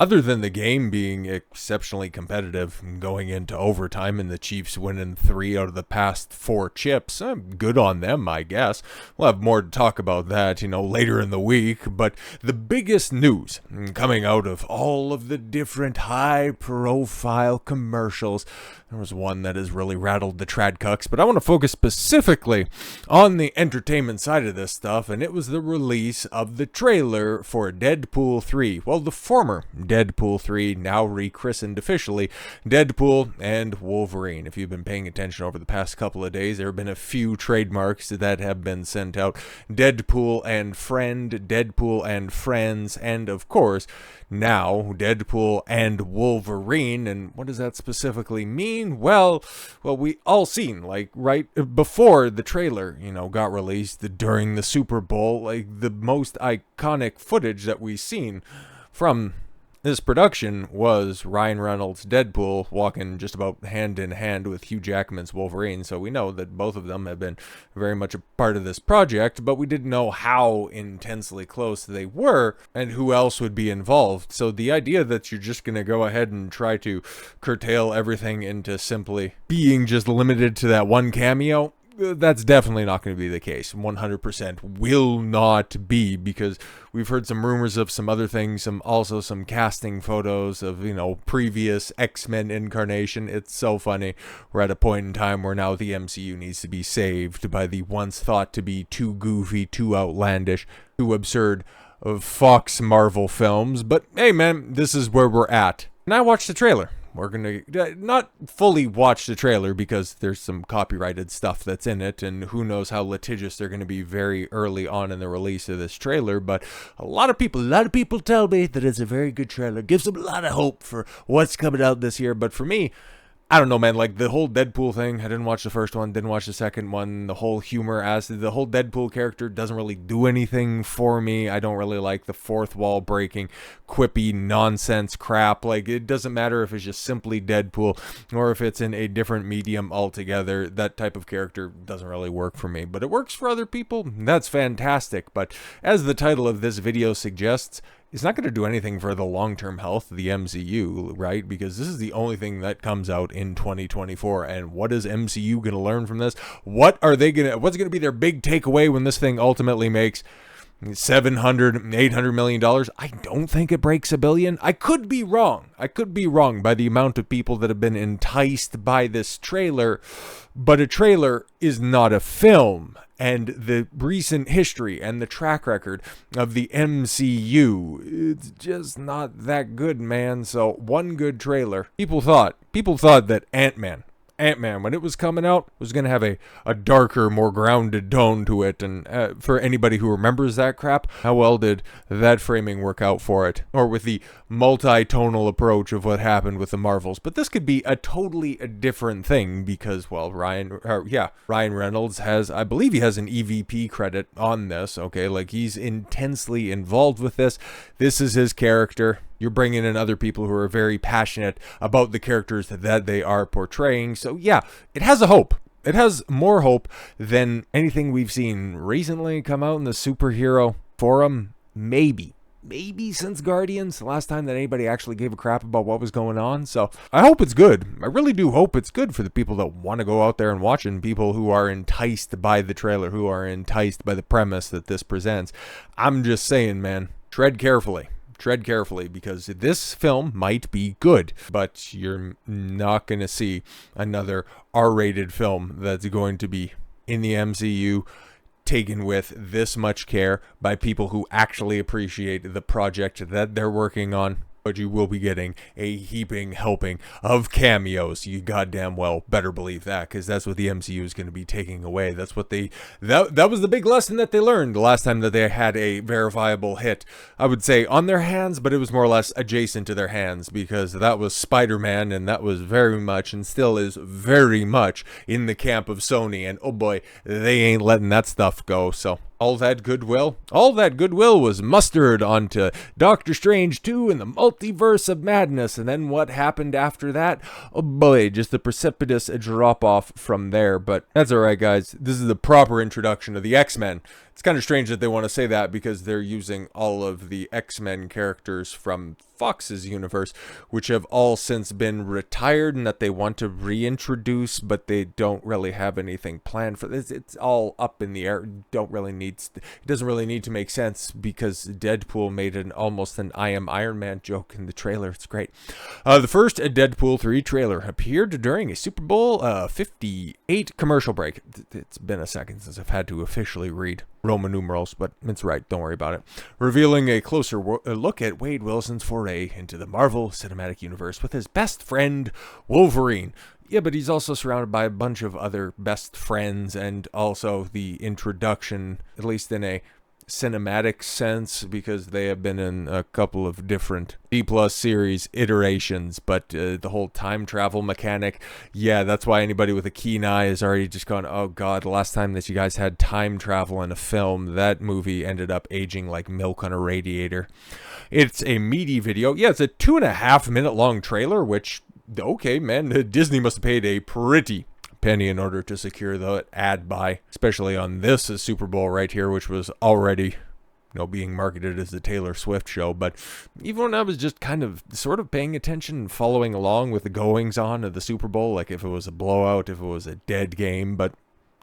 Other than the game being exceptionally competitive and going into overtime and the Chiefs winning 3 out of the past 4 chips, good on them, I guess. We'll have more to talk about that, later in the week. But the biggest news coming out of all of the different high-profile commercials, there was one that has really rattled the trad cucks, but I want to focus specifically on the entertainment side of this stuff, and it was the release of the trailer for Deadpool 3. Well, the former Deadpool 3, now rechristened officially Deadpool and Wolverine. If you've been paying attention over the past couple of days, there have been a few trademarks that have been sent out. Deadpool and Friend, Deadpool and Friends, and of course, now Deadpool and Wolverine. And what does that specifically mean? Well, we all seen, right before the trailer, got released during the Super Bowl, the most iconic footage that we've seen from this production was Ryan Reynolds' Deadpool walking just about hand in hand with Hugh Jackman's Wolverine. So we know that both of them have been very much a part of this project, but we didn't know how intensely close they were and who else would be involved. So the idea that you're just going to go ahead and try to curtail everything into simply being just limited to that one cameo, that's definitely not going to be the case. 100% will not be, because we've heard some rumors of some other things, also some casting photos of, previous X-Men incarnation. It's so funny. We're at a point in time where now the MCU needs to be saved by the once thought to be too goofy, too outlandish, too absurd of Fox Marvel films. But hey man, this is where we're at. And I watched the trailer. We're going to not fully watch the trailer because there's some copyrighted stuff that's in it, and who knows how litigious they're going to be very early on in the release of this trailer. But a lot of people tell me that it's a very good trailer. Gives them a lot of hope for what's coming out this year. But for me, I don't know, man, the whole Deadpool thing, I didn't watch the first one, didn't watch the second one, the whole humor, the whole Deadpool character doesn't really do anything for me. I don't really like the fourth wall breaking, quippy nonsense crap. It doesn't matter if it's just simply Deadpool or if it's in a different medium altogether. That type of character doesn't really work for me, but it works for other people. That's fantastic. But as the title of this video suggests, it's not going to do anything for the long-term health of the MCU, right? Because this is the only thing that comes out in 2024. And what is MCU going to learn from this? What's going to be their big takeaway when this thing ultimately makes $700-800 million? I don't think it breaks $1 billion. I could be wrong. By the amount of people that have been enticed by this trailer. But a trailer is not a film. And the recent history and the track record of the MCU, it's just not that good, man. So one good trailer. People thought that Ant-Man, when it was coming out, was going to have a darker, more grounded tone to it. And for anybody who remembers that crap, how well did that framing work out for it? Or with the multi-tonal approach of what happened with the Marvels. But this could be a totally different thing because, well, Ryan Reynolds I believe he has an EVP credit on this, okay? He's intensely involved with this. This is his character. You're bringing in other people who are very passionate about the characters that they are portraying. So yeah, it has a hope. It has more hope than anything we've seen recently come out in the superhero forum. Maybe since Guardians, the last time that anybody actually gave a crap about what was going on. So I hope it's good. I really do hope it's good for the people that want to go out there and watch it, and people who are enticed by the trailer, who are enticed by the premise that this presents. I'm just saying, man, tread carefully, because this film might be good, but you're not going to see another R-rated film that's going to be in the MCU taken with this much care by people who actually appreciate the project that they're working on. But you will be getting a heaping helping of cameos. You goddamn well better believe that, because that's what the MCU is going to be taking away. That's what that was the big lesson that they learned the last time that they had a verifiable hit, I would say, on their hands, but it was more or less adjacent to their hands, because that was Spider-Man, and that was very much, and still is very much, in the camp of Sony, and oh boy, they ain't letting that stuff go. So all that goodwill was mustered onto Doctor Strange 2 and the Multiverse of Madness. And then what happened after that? Oh boy, just a precipitous drop off from there. But that's alright, guys. This is the proper introduction of the X-Men. It's It's kind of strange that they want to say that because they're using all of the X-Men characters from Fox's universe, which have all since been retired and that they want to reintroduce, but they don't really have anything planned for this. It's all up in the air. It doesn't really need to make sense because Deadpool made almost an I Am Iron Man joke in the trailer. It's great. The first Deadpool 3 trailer appeared during a Super Bowl 58 commercial break. It's been a second since I've had to officially read Roman numerals, but it's right, don't worry about it. Revealing a closer look at Wade Wilson's foray into the Marvel Cinematic Universe with his best friend, Wolverine. Yeah, but he's also surrounded by a bunch of other best friends, and also the introduction, at least in a cinematic sense, because they have been in a couple of different D+ series iterations, but the whole time travel mechanic, yeah, that's why anybody with a keen eye is already just going, oh god, the last time that you guys had time travel in a film, that movie ended up aging like milk on a radiator. It's a meaty video. Yeah, it's a 2.5 minute long trailer, which, okay, man, Disney must have paid a pretty penny in order to secure the ad buy, especially on this Super Bowl right here, which was already, being marketed as the Taylor Swift show. But even when I was just kind of sort of paying attention and following along with the goings on of the Super Bowl, like if it was a blowout, if it was a dead game, but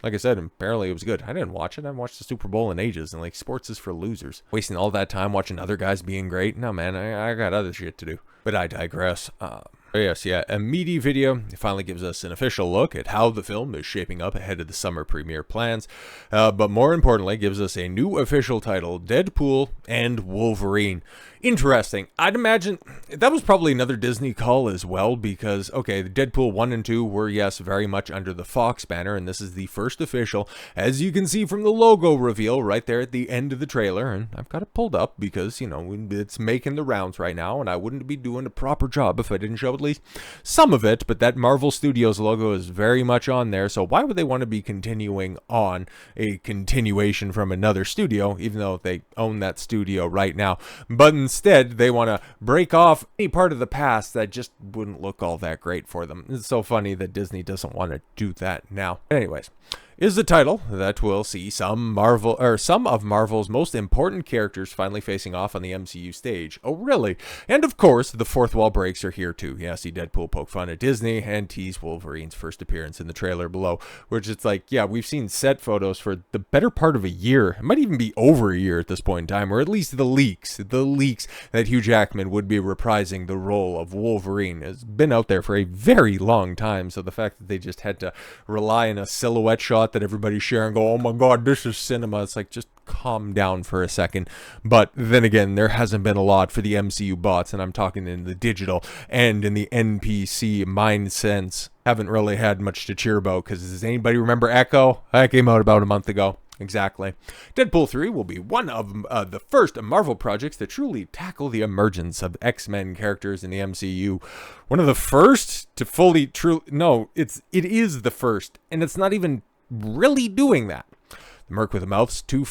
like I said, apparently it was good. I didn't watch it. I haven't watched the Super Bowl in ages, and sports is for losers. Wasting all that time watching other guys being great? No, man, I got other shit to do. But I digress. A meaty video. It finally gives us an official look at how the film is shaping up ahead of the summer premiere plans. But more importantly, gives us a new official title, Deadpool and Wolverine. Interesting. I'd imagine that was probably another Disney call as well, because, okay, the Deadpool 1 and 2 were, yes, very much under the Fox banner, and this is the first official, as you can see from the logo reveal right there at the end of the trailer, and I've got it pulled up because, it's making the rounds right now, and I wouldn't be doing a proper job if I didn't show at least some of it, but that Marvel Studios logo is very much on there, so why would they want to be continuing on a continuation from another studio, even though they own that studio right now? But instead, they want to break off any part of the past that just wouldn't look all that great for them. It's so funny that Disney doesn't want to do that now. Anyways, is the title that will see some of Marvel's most important characters finally facing off on the MCU stage. Oh, really? And of course, the fourth wall breaks are here too. Yeah, see Deadpool poke fun at Disney and tease Wolverine's first appearance in the trailer below, which it's like, yeah, we've seen set photos for the better part of a year. It might even be over a year at this point in time, or at least the leaks that Hugh Jackman would be reprising the role of Wolverine has been out there for a very long time. So the fact that they just had to rely on a silhouette shot that everybody's sharing, go, oh my god, this is cinema. It's like, just calm down for a second. But then again, there hasn't been a lot for the MCU bots, and I'm talking in the digital and in the NPC mind sense. Haven't really had much to cheer about, because does anybody remember Echo? That came out about a month ago. Exactly. Deadpool 3 will be one of the first Marvel projects to truly tackle the emergence of X-Men characters in the MCU. One of the first to fully it is the first, and it's not even really doing that. The Merc with the Mouth's two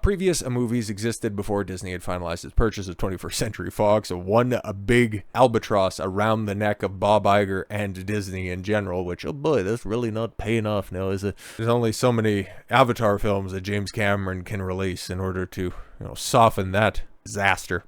previous movies existed before Disney had finalized its purchase of 21st Century Fox, a big albatross around the neck of Bob Iger and Disney in general, which, oh boy, that's really not paying off now, is it? There's only so many Avatar films that James Cameron can release in order to, soften that disaster.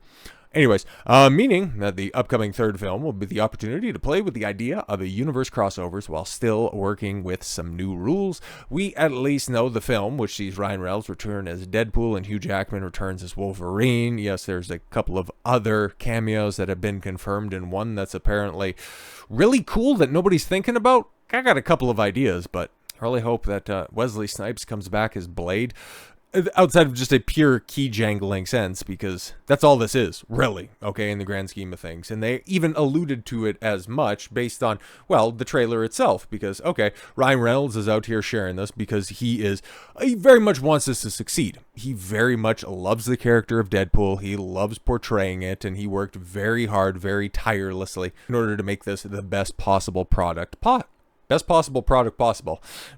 Anyways, meaning that the upcoming third film will be the opportunity to play with the idea of a universe crossovers while still working with some new rules. We at least know the film, which sees Ryan Reynolds return as Deadpool and Hugh Jackman returns as Wolverine. Yes, there's a couple of other cameos that have been confirmed, and one that's apparently really cool that nobody's thinking about. I got a couple of ideas, but I really hope that Wesley Snipes comes back as Blade. Outside of just a pure key jangling sense, because that's all this is, really, okay, in the grand scheme of things. And they even alluded to it as much based on, well, the trailer itself, because, okay, Ryan Reynolds is out here sharing this because he very much wants this to succeed. He very much loves the character of Deadpool. He loves portraying it, and he worked very hard, very tirelessly in order to make this the best possible product possible.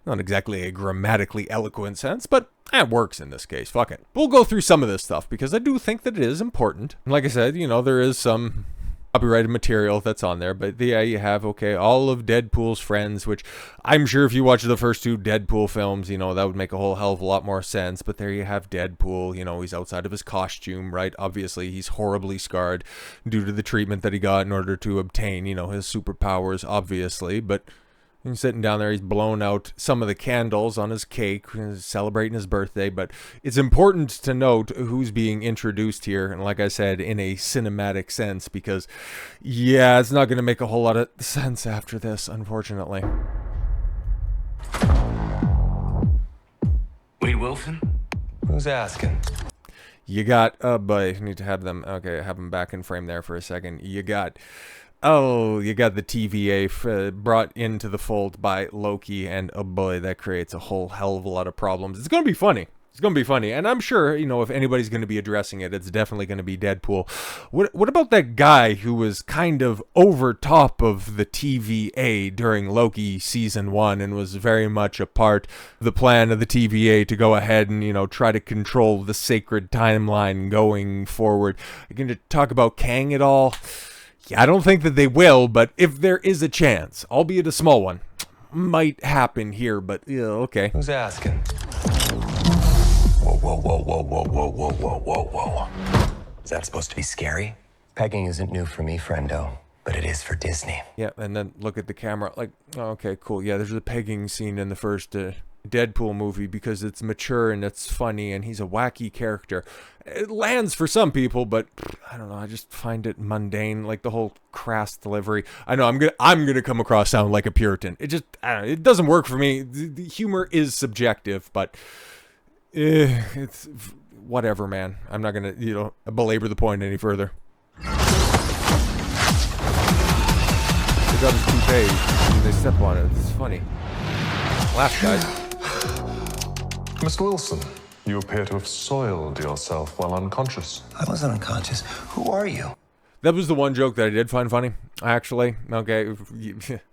Not exactly a grammatically eloquent sense, but it works in this case. Fuck it. We'll go through some of this stuff because I do think that it is important. Like I said, there is some copyrighted material that's on there. But yeah, you have, okay, all of Deadpool's friends, which I'm sure if you watch the first 2 Deadpool films, you know, that would make a whole hell of a lot more sense. But there you have Deadpool, you know, he's outside of his costume, right? Obviously, he's horribly scarred due to the treatment that he got in order to obtain, you know, his superpowers, obviously. But he's sitting down there, he's blown out some of the candles on his cake, celebrating his birthday. But it's important to note who's being introduced here, and like I said, in a cinematic sense, because, yeah, it's not going to make a whole lot of sense after this, unfortunately. Wade Wilson? Who's asking? You got, but I need to have them, okay, have them back in frame there for a second. You got... Oh, you got the TVA brought into the fold by Loki, and oh boy, that creates a whole hell of a lot of problems. It's going to be funny. It's going to be funny, and I'm sure, you know, if anybody's going to be addressing it, it's definitely going to be Deadpool. What about that guy who was kind of over top of the TVA during Loki Season 1 and was very much a part of the plan of the TVA to go ahead and, you know, try to control the sacred timeline going forward? You're going to talk about Kang at all? Yeah, I don't think that they will, but if there is a chance, albeit a small one, might happen here, but yeah, okay. Who's asking? Whoa, whoa, whoa, whoa, whoa, whoa, whoa, whoa, whoa, whoa. Is that supposed to be scary? Pegging isn't new for me, friendo, but it is for Disney. Yeah, and then look at the camera, like, oh, okay, cool. Yeah, there's a pegging scene in the first Deadpool movie because it's mature and it's funny and he's a wacky character. It lands for some people, but I don't know, I just find it mundane, like the whole crass delivery. I know I'm gonna come across sound like a Puritan. It just, I don't know, it doesn't work for me. The humor is subjective, but it's whatever, man. I'm not gonna, you know, belabor the point any further. They got his toupee. They step on it. It's funny. Laugh, guys. Mr. Wilson, you appear to have soiled yourself while unconscious. I wasn't unconscious. Who are you? That was the one joke that I did find funny, actually. Okay,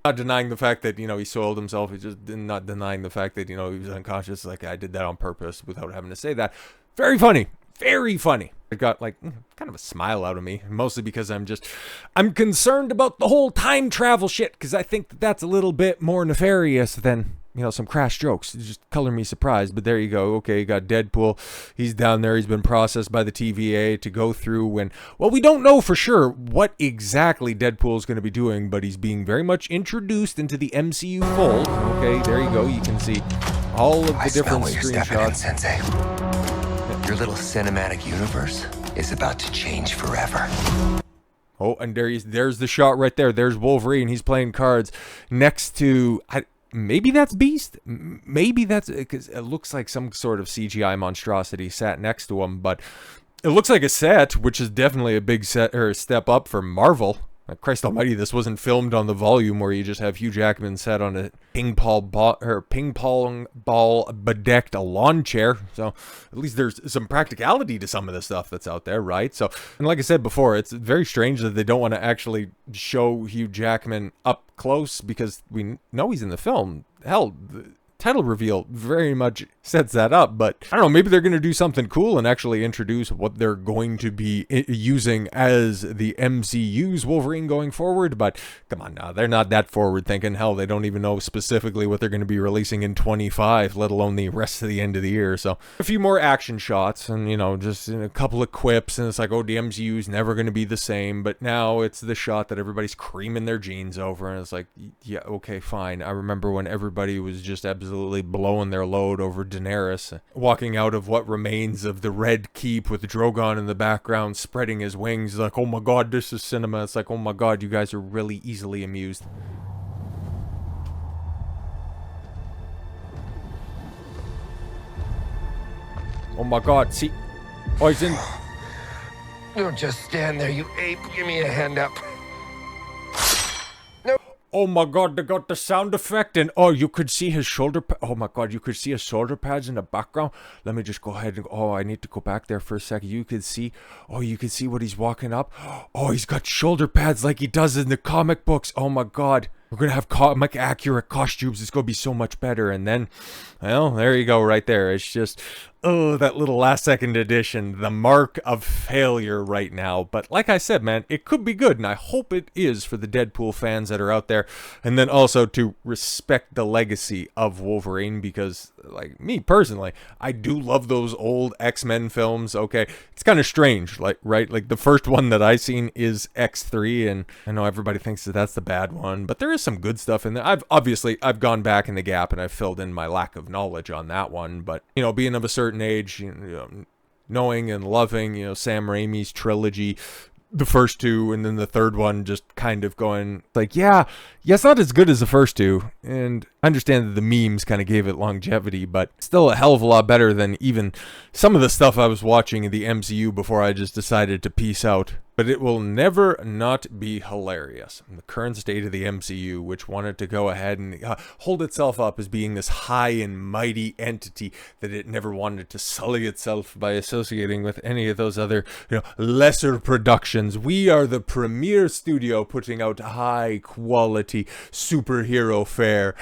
not denying the fact that, you know, he soiled himself. He just not denying the fact that, you know, he was unconscious. Like, I did that on purpose without having to say that. Very funny. Very funny. It got, like, kind of a smile out of me, mostly because I'm concerned about the whole time travel shit, because I think that that's a little bit more nefarious than, you know, some crash jokes. It just color me surprised, but there you go. Okay, you got Deadpool. He's down there. He's been processed by the TVA to go through when, well, we don't know for sure what exactly Deadpool is going to be doing, but he's being very much introduced into the MCU fold. Okay, there you go. You can see all of the different screenshots. Sensei. Your little cinematic universe is about to change forever. Oh, and there's the shot right there. There's Wolverine. He's playing cards next to... maybe that's Beast. Maybe that's... because it looks like some sort of CGI monstrosity sat next to him, but it looks like a set, which is definitely a big set or step up for Marvel. Like, Christ almighty, this wasn't filmed on the volume where you just have Hugh Jackman sat on a ping pong ball bedecked lawn chair. So at least there's some practicality to some of the stuff that's out there, right? So, and like I said before, it's very strange that they don't want to actually show Hugh Jackman up close because we know he's in the film. Hell, the title reveal very much sets that up, but I don't know, maybe they're going to do something cool and actually introduce what they're going to be using as the MCU's Wolverine going forward, but come on now, they're not that forward thinking. Hell, they don't even know specifically what they're going to be releasing in 25, let alone the rest of the end of the year. So a few more action shots and, you know, just a couple of quips, and it's like, oh, the MCU's never going to be the same, but now it's the shot that everybody's creaming their jeans over, and it's like, yeah, okay, fine. I remember when everybody was just absolutely blowing their load over Daenerys walking out of what remains of the Red Keep with Drogon in the background spreading his wings, like, oh my god, this is cinema. It's like, oh my god, you guys are really easily amused. Oh my god, see, oh, he's in. Don't just stand there, you ape. Give me a hand up. Oh my god, they got the sound effect, and oh, you could see his shoulder oh my god, you could see his shoulder pads in the background. Let me just go ahead and, oh, I need to go back there for a second. You could see, oh, you can see what he's walking up. Oh, he's got shoulder pads like he does in the comic books. Oh my god, we're gonna have comic accurate costumes. It's gonna be so much better. And then, well, there you go right there. It's just, Oh, that little last second addition, the mark of failure right now. But like I said, man, it could be good, and I hope it is for the Deadpool fans that are out there. And then also to respect the legacy of Wolverine, because, like, me personally, I do love those old X-Men films. Okay, it's kind of strange, like, right? Like, the first one that I seen is X3, and I know everybody thinks that that's the bad one, but there is some good stuff in there. I've gone back in the gap, and I've filled in my lack of knowledge on that one. But, you know, being of a certain age, you know, knowing and loving, you know, Sam Raimi's trilogy, the first two, and then the third one, just kind of going like, yeah, it's not as good as the first two, and I understand that the memes kind of gave it longevity, but still a hell of a lot better than even some of the stuff I was watching in the MCU before I just decided to peace out. But it will never not be hilarious. In the current state of the MCU, which wanted to go ahead and hold itself up as being this high and mighty entity that it never wanted to sully itself by associating with any of those other, you know, lesser productions. We are the premier studio putting out high quality superhero fare.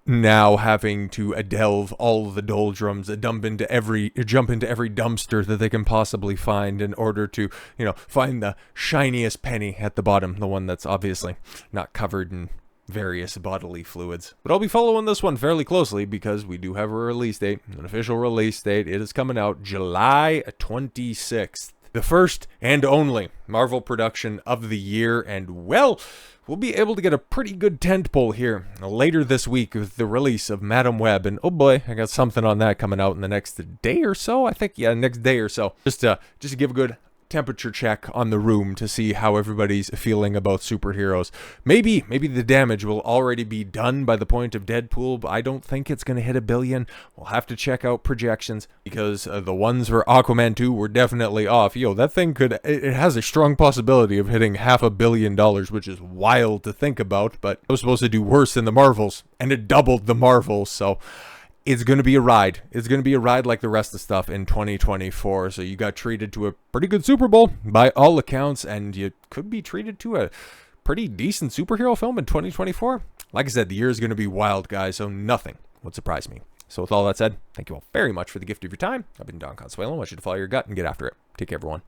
Now having to delve all of the doldrums, jump into every dumpster that they can possibly find in order to, you know, find the shiniest penny at the bottom, the one that's obviously not covered in various bodily fluids. But I'll be following this one fairly closely because we do have a release date, an official release date. It is coming out July 26th. The first and only Marvel production of the year, and well, we'll be able to get a pretty good tentpole here later this week with the release of Madam Web. And oh boy, I got something on that coming out in the next day or so. I think, yeah, next day or so. Just to give a good temperature check on the room to see how everybody's feeling about superheroes. Maybe the damage will already be done by the point of Deadpool, but I don't think it's going to hit $1 billion. We'll have to check out projections because the ones for Aquaman 2 were definitely off. Yo, that thing it has a strong possibility of hitting $500 million, which is wild to think about, but it was supposed to do worse than the Marvels, and it doubled the Marvels, so it's going to be a ride. It's going to be a ride like the rest of the stuff in 2024. So you got treated to a pretty good Super Bowl by all accounts, and you could be treated to a pretty decent superhero film in 2024. Like I said, the year is going to be wild, guys, so nothing would surprise me. So with all that said, thank you all very much for the gift of your time. I've been Don Consuelo. I want you to follow your gut and get after it. Take care, everyone.